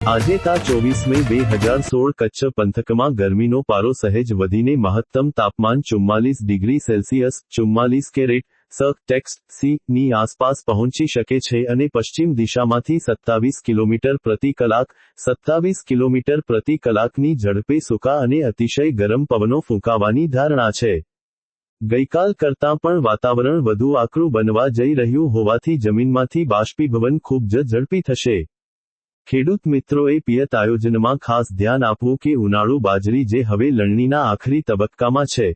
આજે તા 24 મે 2016 કચ્છ પંથકમાં ગરમીનો પારો સહેજ વધીને મહત્તમ તાપમાન 44 ડિગ્રી સેલ્સિયસ 44 ટેક્સ્ટ સી ની આસપાસ પહોંચી શકે છે અને પશ્ચિમ દિશામાંથી 27 કિલોમીટર પ્રતિ કલાક 27 કિલોમીટર પ્રતિ કલાકની ઝડપે સૂકા અને અતિશય ગરમ પવનો ફૂંકાવાની ધારણા છે। ગઈકાલ કરતાં પણ વાતાવરણ વધુ આકરું બનવા જઈ રહ્યું હોવાથી જમીનમાંથી બાષ્પીભવન ખૂબ જ ઝડપી થશે। ખેડૂત મિત્રોએ પિયત આયોજનમાં ખાસ ધ્યાન આપવું કે ઉનાળુ બાજરી જે હવે લણણીના આખરી તબક્કામાં છે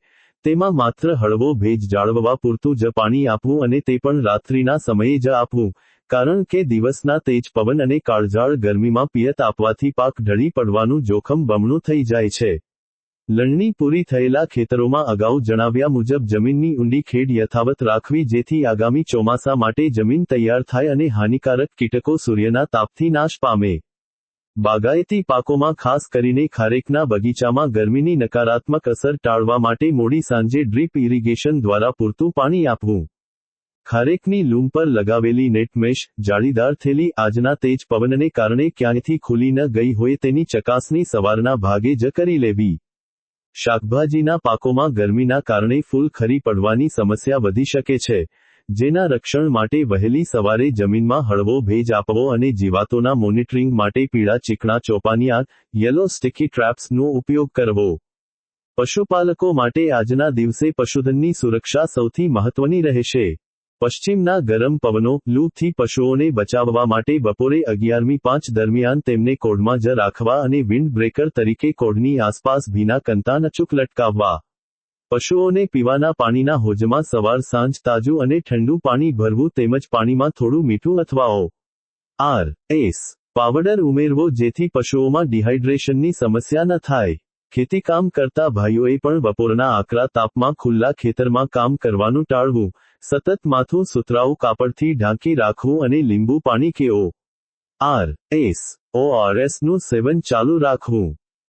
તેમાં માત્ર હળવો ભેજ જાળવવા પૂરતું જ પાણી આપવું અને તે પણ રાત્રિના સમયે જ આપવું, કારણ કે દિવસના તેજ પવન અને કાળઝાળ ગરમીમાં પિયત આપવાથી પાક ઢળી પડવાનું જોખમ બમણું થઈ જાય છે। લણણી પૂરી થયેલા ખેતરોમાં અગાઉ જણાવ્યા મુજબ જમીનની ઊંડી ખેડ યથાવત રાખવી જેથી આગામી ચોમાસા માટે જમીન તૈયાર થાય અને હાનિકારક કીટકો સૂર્યના તાપથી નાશ પામે। બાગાયતી પાકોમાં ખાસ કરીને ખારેકના બગીચામાં ગરમીની નકારાત્મક અસર ટાળવા માટે મોડી સાંજે ડ્રીપ ઇરિગેશન દ્વારા પૂરતું પાણી આપવું। ખારેકની લૂમ પર લગાવેલી નેટ મેશ, જાળીદાર થેલી આજના તેજ પવનને કારણે ક્યાંયથી ખુલી ન ગઈ હોય તેની ચકાસણી સવારના ભાગે જ કરી લેવી। શાકભાજીના પાકોમાં ગરમીના કારણે ફૂલ ખરી પડવાની સમસ્યા વધી શકે છે, જેના રક્ષણ માટે વહેલી સવારે જમીનમાં હળવો ભેજ આપવો અને જીવાતોના મોનિટરિંગ માટે પીળા ચીકણા ચોપાનિયા યલો સ્ટિકી ટ્રેપ્સનો ઉપયોગ કરવો। પશુપાલકો માટે આજના દિવસે પશુધનની સુરક્ષા સૌથી મહત્વની રહેશે। પશ્ચિમના ગરમ પવનો, લૂથી પશુઓને બચાવવા માટે બપોરે 11:05 દરમિયાન તેમને કોડમાં જ રાખવા અને વિન્ડ બ્રેકર તરીકે કોડની આસપાસ ભીના કંતાન અચૂક લટકાવવા। પશુઓને પીવાના પાણીના હોજમાં સવાર સાંજ તાજું અને ઠંડુ પાણી ભરવું તેમજ પાણીમાં થોડું મીઠું અથવા ORS પાવડર ઉમેરવો જેથી પશુઓમાં ડિહાઇડ્રેશનની સમસ્યા ન થાય। ખેતીકામ કરતા ભાઈઓએ પણ બપોરના આકરા તાપમાં ખુલ્લા ખેતરમાં કામ કરવાનું ટાળવું, સતત માથું સુતરાઉ કાપડથી ઢાંકી રાખવું અને લીંબુ પાણી કે ORSનું સેવન ચાલુ રાખવું।